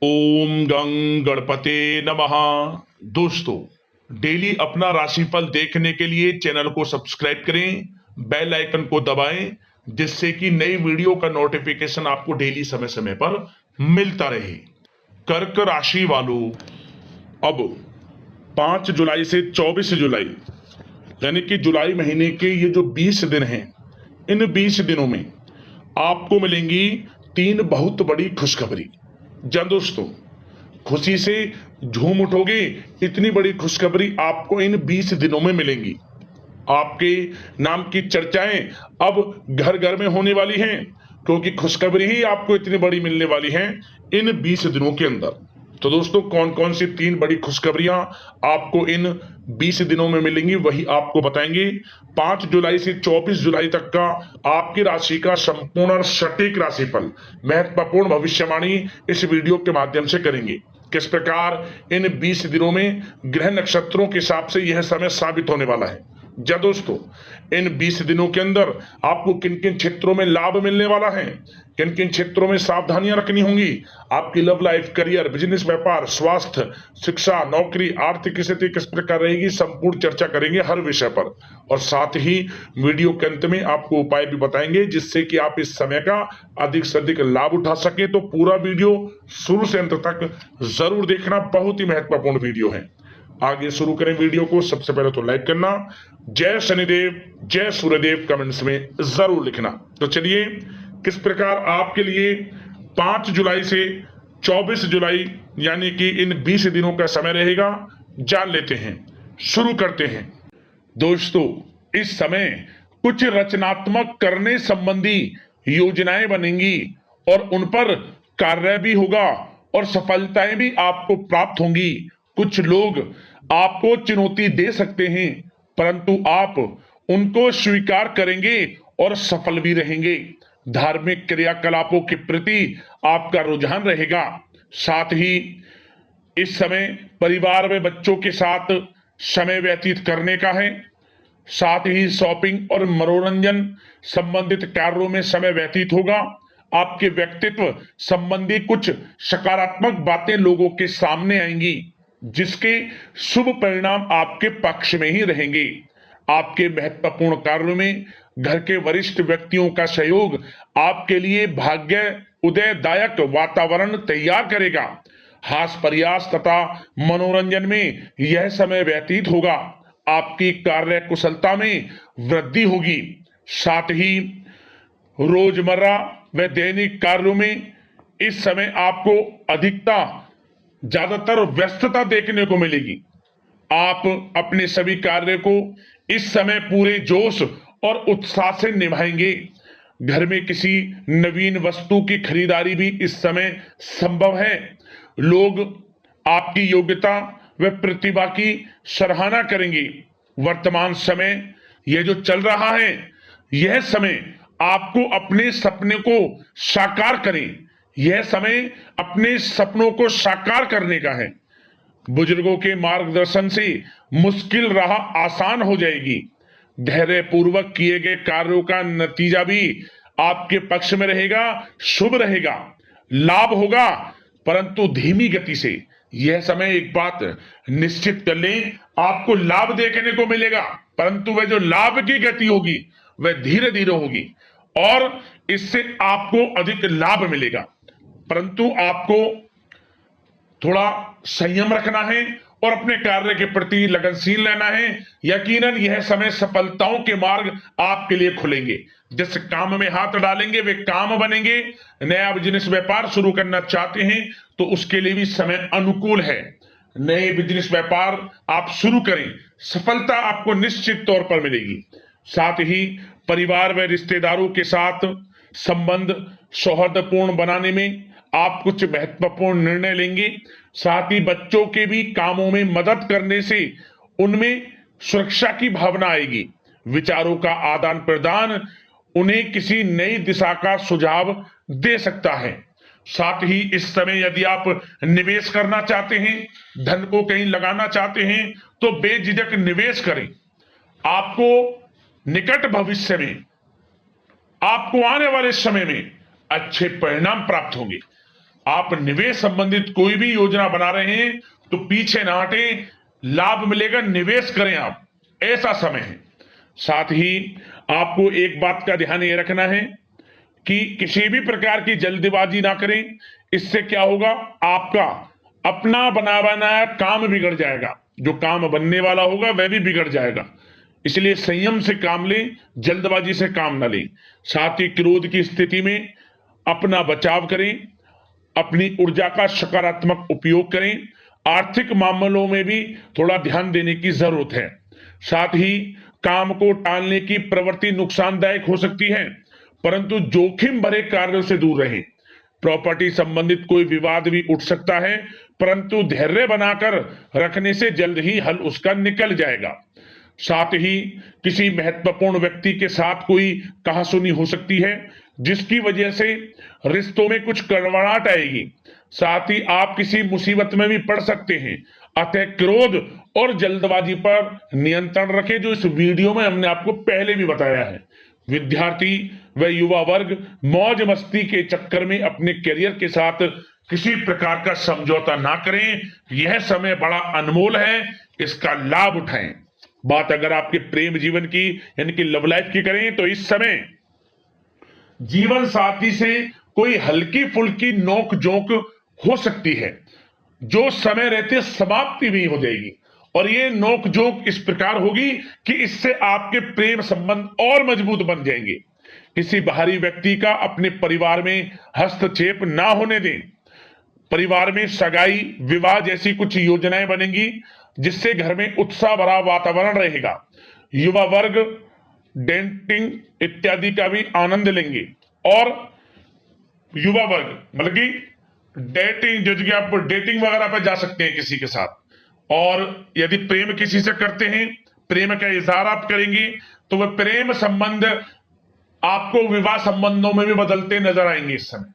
ओम गं गणपते नमः। दोस्तों, डेली अपना राशिफल देखने के लिए चैनल को सब्सक्राइब करें, बेल आइकन को दबाएं, जिससे कि नई वीडियो का नोटिफिकेशन आपको डेली समय समय पर मिलता रहे। कर्क राशि वालों, अब 5 जुलाई से 24 जुलाई यानी कि जुलाई महीने के ये जो 20 दिन हैं, इन 20 दिनों में आपको मिलेंगी 3 बहुत बड़ी खुशखबरी। जब दोस्तों खुशी से झूम उठोगे, इतनी बड़ी खुशखबरी आपको इन 20 दिनों में मिलेंगी। आपके नाम की चर्चाएं अब घर घर में होने वाली हैं, क्योंकि खुशखबरी ही आपको इतनी बड़ी मिलने वाली है इन 20 दिनों के अंदर। तो दोस्तों, कौन कौन सी 3 बड़ी खुशखबरियां आपको इन 20 दिनों में मिलेंगी, वही आपको बताएंगे। 5 जुलाई से 24 जुलाई तक का आपकी राशि का संपूर्ण और सटीक राशिफल, महत्वपूर्ण भविष्यवाणी इस वीडियो के माध्यम से करेंगे। किस प्रकार इन 20 दिनों में ग्रह नक्षत्रों के हिसाब से यह समय साबित होने वाला है। जब दोस्तों इन 20 दिनों के अंदर आपको किन किन क्षेत्रों में लाभ मिलने वाला है, किन किन क्षेत्रों में सावधानियां रखनी होंगी, आपकी लव लाइफ, करियर, बिजनेस, व्यापार, स्वास्थ्य, शिक्षा, नौकरी, आर्थिक स्थिति किस प्रकार रहेगी, संपूर्ण चर्चा करेंगे हर विषय पर। और साथ ही वीडियो के अंत में आपको उपाय भी बताएंगे, जिससे कि आप इस समय का अधिक से अधिक लाभ उठा सके। तो पूरा वीडियो शुरू से अंत तक जरूर देखना, बहुत ही महत्वपूर्ण वीडियो है। आगे शुरू करें वीडियो को। सबसे पहले तो लाइक करना, जय शनिदेव, जय सूर्यदेव कमेंट्स में जरूर लिखना। तो चलिए, किस प्रकार आपके लिए 5 जुलाई से 24 जुलाई यानी कि इन 20 दिनों का समय रहेगा, जान लेते हैं। शुरू करते हैं। दोस्तों, इस समय कुछ रचनात्मक करने संबंधी योजनाएं बनेंगी और उन पर कार्य भी होगा और सफलताएं भी आपको प्राप्त होंगी। कुछ लोग आपको चुनौती दे सकते हैं, परंतु आप उनको स्वीकार करेंगे और सफल भी रहेंगे। धार्मिक क्रियाकलापों के प्रति आपका रुझान रहेगा। साथ ही इस समय परिवार में बच्चों के साथ समय व्यतीत करने का है। साथ ही शॉपिंग और मनोरंजन संबंधित कार्यों में समय व्यतीत होगा। आपके व्यक्तित्व संबंधी कुछ सकारात्मक बातें लोगों के सामने आएंगी, जिसके शुभ परिणाम आपके पक्ष में ही रहेंगे। आपके महत्वपूर्ण कार्यों में घर के वरिष्ठ व्यक्तियों का सहयोग आपके लिए भाग्य उदयदायक वातावरण तैयार करेगा। हास्य प्रयास तथा मनोरंजन में यह समय व्यतीत होगा। आपकी कार्य कुशलता में वृद्धि होगी। साथ ही रोजमर्रा व दैनिक कार्यों में इस समय आपको ज्यादातर व्यस्तता देखने को मिलेगी। आप अपने सभी कार्य को इस समय पूरे जोश और उत्साह से निभाएंगे। घर में किसी नवीन वस्तु की खरीदारी भी इस समय संभव है। लोग आपकी योग्यता व प्रतिभा की सराहना करेंगे। वर्तमान समय यह जो चल रहा है, यह समय आपको अपने सपने को साकार करें। यह समय अपने सपनों को साकार करने का है। बुजुर्गों के मार्गदर्शन से मुश्किल राह आसान हो जाएगी। धैर्य पूर्वक किए गए कार्यों का नतीजा भी आपके पक्ष में रहेगा, शुभ रहेगा। लाभ होगा, परंतु धीमी गति से। यह समय एक बात निश्चित कर लें, आपको लाभ देखने को मिलेगा, परंतु वह जो लाभ की गति होगी वह धीरे धीरे होगी और इससे आपको अधिक लाभ मिलेगा। परंतु आपको थोड़ा संयम रखना है और अपने कार्य के प्रति लगनशील रहना है। यकीनन यह समय सफलताओं के मार्ग आपके लिए खुलेंगे। जिस काम में हाथ डालेंगे वे काम बनेंगे। नया बिजनेस व्यापार शुरू करना चाहते हैं तो उसके लिए भी समय अनुकूल है। नए बिजनेस व्यापार आप शुरू करें, सफलता आपको निश्चित तौर पर मिलेगी। साथ ही परिवार व रिश्तेदारों के साथ संबंध सौहार्दपूर्ण बनाने में आप कुछ महत्वपूर्ण निर्णय लेंगे। साथ ही बच्चों के भी कामों में मदद करने से उनमें सुरक्षा की भावना आएगी। विचारों का आदान प्रदान उन्हें किसी नई दिशा का सुझाव दे सकता है। साथ ही इस समय यदि आप निवेश करना चाहते हैं, धन को कहीं लगाना चाहते हैं, तो बेझिझक निवेश करें। आपको निकट भविष्य में, आपको आने वाले समय में अच्छे परिणाम प्राप्त होंगे। आप निवेश संबंधित कोई भी योजना बना रहे हैं तो पीछे ना हटें, लाभ मिलेगा, निवेश करें आप, ऐसा समय है। साथ ही आपको एक बात का ध्यान ये रखना है कि किसी भी प्रकार की जल्दबाजी ना करें। इससे क्या होगा, आपका अपना बना बनाया काम बिगड़ जाएगा, जो काम बनने वाला होगा वह भी बिगड़ जाएगा। इसलिए संयम से काम लें, जल्दबाजी से काम ना लें। साथ ही क्रोध की स्थिति में अपना बचाव करें, अपनी ऊर्जा का सकारात्मक उपयोग करें। आर्थिक मामलों में भी थोड़ा ध्यान देने की जरूरत है। साथ ही काम को टालने की प्रवृत्ति नुकसानदायक हो सकती है, परंतु जोखिम भरे कार्यों से दूर रहें। प्रॉपर्टी संबंधित कोई विवाद भी उठ सकता है, परंतु धैर्य बनाकर रखने से जल्द ही हल उसका निकल जाएगा। साथ ही किसी महत्वपूर्ण व्यक्ति के साथ कोई कहासुनी हो सकती है, जिसकी वजह से रिश्तों में कुछ कड़वाहट आएगी। साथ ही आप किसी मुसीबत में भी पड़ सकते हैं। अतः क्रोध और जल्दबाजी पर नियंत्रण रखें, जो इस वीडियो में हमने आपको पहले भी बताया है। विद्यार्थी व युवा वर्ग मौज मस्ती के चक्कर में अपने करियर के साथ किसी प्रकार का समझौता ना करें। यह समय बड़ा अनमोल है, इसका लाभ उठाएं। बात अगर आपके प्रेम जीवन की यानी कि लव लाइफ की करें तो इस समय जीवन साथी से कोई हल्की फुल्की नोक झोंक हो सकती है, जो समय रहते समाप्ति भी हो जाएगी। और ये नोक झोंक इस प्रकार होगी कि इससे आपके प्रेम संबंध और मजबूत बन जाएंगे। किसी बाहरी व्यक्ति का अपने परिवार में हस्तक्षेप ना होने दें। परिवार में सगाई, विवाह जैसी कुछ योजनाएं बनेंगी, जिससे घर में उत्साह भरा वातावरण रहेगा। युवा वर्ग डेटिंग इत्यादि का भी आनंद लेंगे। और युवा वर्ग मतलब कि डेटिंग, जैसे कि आप डेटिंग वगैरह पर जा सकते हैं किसी के साथ। और यदि प्रेम किसी से करते हैं, प्रेम का इजहार आप करेंगे, तो वह प्रेम संबंध आपको विवाह संबंधों में भी बदलते नजर आएंगे इस समय।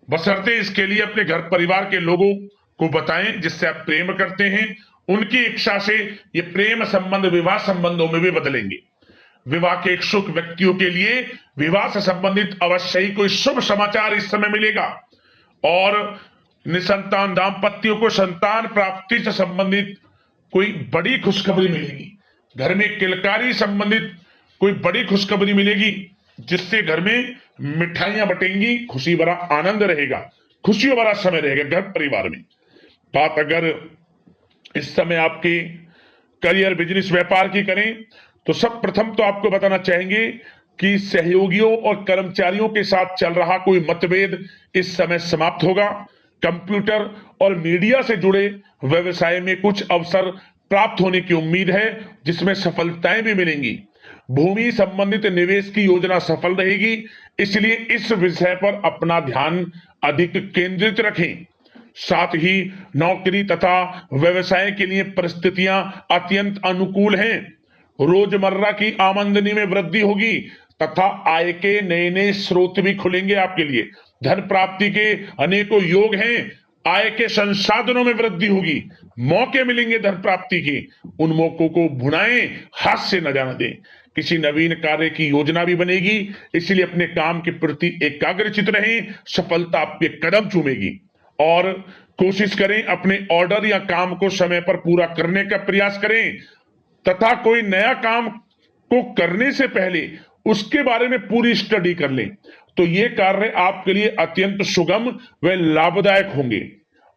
बशर्ते इसके लिए अपने घर परिवार के लोगों को बताएं जिससे आप प्रेम करते हैं। उनकी इच्छा से ये प्रेम संबंध विवाह संबंधों में भी बदलेंगे। विवाह के इच्छुक व्यक्तियों के लिए विवाह से संबंधित अवश्य ही कोई शुभ समाचार इस समय मिलेगा। और निसंतान दाम्पत्यों को संतान प्राप्ति से संबंधित कोई बड़ी खुशखबरी मिलेगी। घर में किलकारी संबंधित कोई बड़ी खुशखबरी मिलेगी, जिससे घर में मिठाइयां बटेंगी, खुशी भरा आनंद रहेगा, खुशियों भरा समय रहेगा घर परिवार में। बात अगर इस समय आपके करियर, बिजनेस, व्यापार की करें तो सब प्रथम तो आपको बताना चाहेंगे कि सहयोगियों और कर्मचारियों के साथ चल रहा कोई मतभेद इस समय समाप्त होगा। कंप्यूटर और मीडिया से जुड़े व्यवसाय में कुछ अवसर प्राप्त होने की उम्मीद है, जिसमें सफलताएं भी मिलेंगी। भूमि संबंधित निवेश की योजना सफल रहेगी, इसलिए इस विषय पर अपना ध्यान अधिक केंद्रित रखें। साथ ही नौकरी तथा व्यवसाय के लिए परिस्थितियां अत्यंत अनुकूल हैं। रोजमर्रा की आमदनी में वृद्धि होगी तथा आय के नए नए स्रोत भी खुलेंगे आपके लिए। धन प्राप्ति के अनेकों योग हैं। आय के संसाधनों में वृद्धि होगी, मौके मिलेंगे धन प्राप्ति के। उन मौकों को भुनाएं, हाथ से न जाने दें। किसी नवीन कार्य की योजना भी बनेगी, इसलिए अपने काम के प्रति एकाग्रचित रहें, सफलता आपके कदम चूमेगी। और कोशिश करें अपने ऑर्डर या काम को समय पर पूरा करने का प्रयास करें तथा कोई नया काम को करने से पहले उसके बारे में पूरी स्टडी कर लें, तो ये कार्य आपके लिए अत्यंत सुगम व लाभदायक होंगे।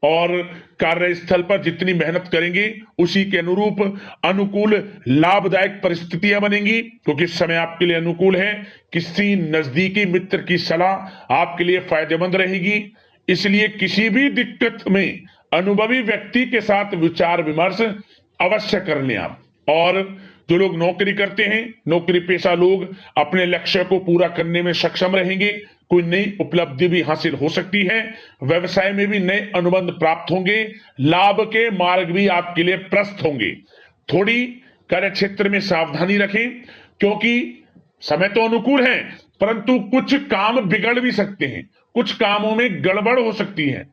और कार्यस्थल पर जितनी मेहनत करेंगे उसी के अनुरूप अनुकूल लाभदायक परिस्थितियां बनेंगी, क्योंकि समय आपके लिए अनुकूल है। किसी नजदीकी मित्र की सलाह आपके लिए फायदेमंद रहेगी, इसलिए किसी भी दिक्कत में अनुभवी व्यक्ति के साथ विचार विमर्श अवश्य कर लें आप। और जो लोग नौकरी करते हैं, नौकरी पेशा लोग अपने लक्ष्य को पूरा करने में सक्षम रहेंगे। कोई नई उपलब्धि भी हासिल हो सकती है। व्यवसाय में भी नए अनुबंध प्राप्त होंगे। लाभ के मार्ग भी आपके लिए प्रशस्त होंगे। थोड़ी कार्य क्षेत्र में सावधानी रखें, क्योंकि समय तो अनुकूल है, परंतु कुछ काम बिगड़ भी सकते हैं, कुछ कामों में गड़बड़ हो सकती है।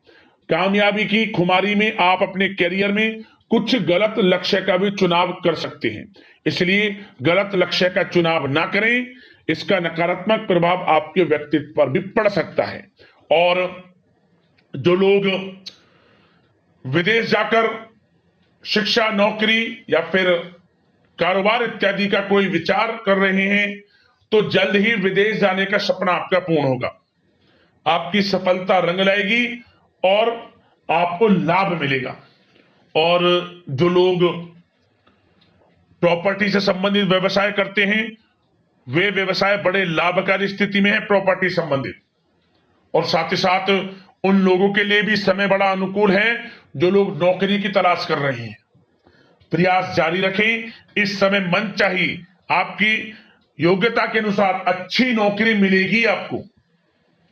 कामयाबी की खुमारी में आप अपने करियर में कुछ गलत लक्ष्य का भी चुनाव कर सकते हैं, इसलिए गलत लक्ष्य का चुनाव ना करें। इसका नकारात्मक प्रभाव आपके व्यक्तित्व पर भी पड़ सकता है। और जो लोग विदेश जाकर शिक्षा, नौकरी या फिर कारोबार इत्यादि का कोई विचार कर रहे हैं, तो जल्द ही विदेश जाने का सपना आपका पूर्ण होगा। आपकी सफलता रंग लाएगी और आपको लाभ मिलेगा। और जो लोग प्रॉपर्टी से संबंधित व्यवसाय करते हैं, वे व्यवसाय बड़े लाभकारी स्थिति में है प्रॉपर्टी संबंधित। और साथ ही साथ उन लोगों के लिए भी समय बड़ा अनुकूल है जो लोग नौकरी की तलाश कर रहे हैं। प्रयास जारी रखें, इस समय मन चाहिए आपकी योग्यता के अनुसार अच्छी नौकरी मिलेगी आपको।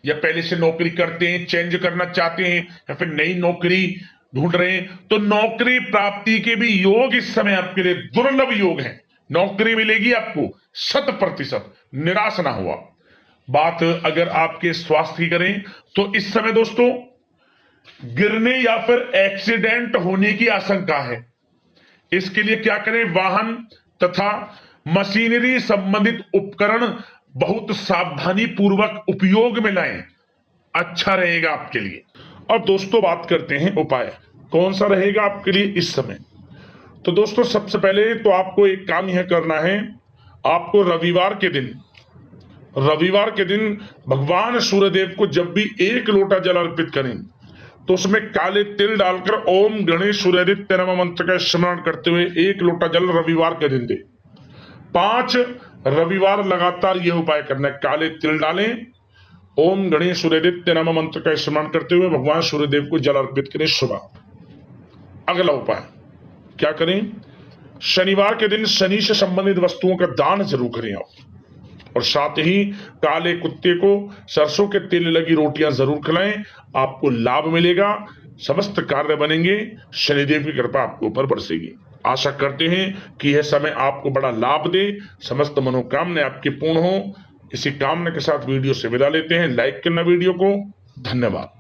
या पहले से नौकरी करते हैं, चेंज करना चाहते हैं, या फिर नई नौकरी ढूंढ रहे हैं, तो नौकरी प्राप्ति के भी योग इस समय आपके लिए दुर्लभ योग है। नौकरी मिलेगी आपको 100%, निराश ना हुआ। बात अगर आपके स्वास्थ्य की करें तो इस समय दोस्तों गिरने या फिर एक्सीडेंट होने की आशंका है। इसके लिए क्या करें? वाहन तथा मशीनरी संबंधित उपकरण बहुत सावधानी पूर्वक उपयोग में लाएं, अच्छा रहेगा आपके लिए। अब दोस्तों बात करते हैं उपाय, कौन सा रहेगा आपके लिए इस समय। तो दोस्तों सबसे पहले तो आपको एक काम यह करना है, आपको रविवार के दिन भगवान सूर्यदेव को जब भी 1 लोटा जल अर्पित करें तो उसमें काले तिल डालकर ओम गणेश सूर्यादित्य नमः मंत्र का स्मरण करते हुए 1 लोटा जल रविवार के दिन दे। 5 रविवार लगातार यह उपाय करना है। काले तिल डालें, ओम गणेश सूर्यादित्य नमः मंत्र का स्मरण करते हुए भगवान सूर्यदेव को जल अर्पित करें सुबह। अगला उपाय क्या करें? शनिवार के दिन शनि से संबंधित वस्तुओं का दान जरूर करें आप। और साथ ही काले कुत्ते को सरसों के तेल लगी रोटियां जरूर खिलाएं, आपको लाभ मिलेगा, समस्त कार्य बनेंगे, शनिदेव की कृपा आपके ऊपर बरसेगी। आशा करते हैं कि यह समय आपको बड़ा लाभ दे, समस्त मनोकामनाएं आपकी पूर्ण हो। इसी कामना के साथ वीडियो से विदा लेते हैं। लाइक करना वीडियो को। धन्यवाद।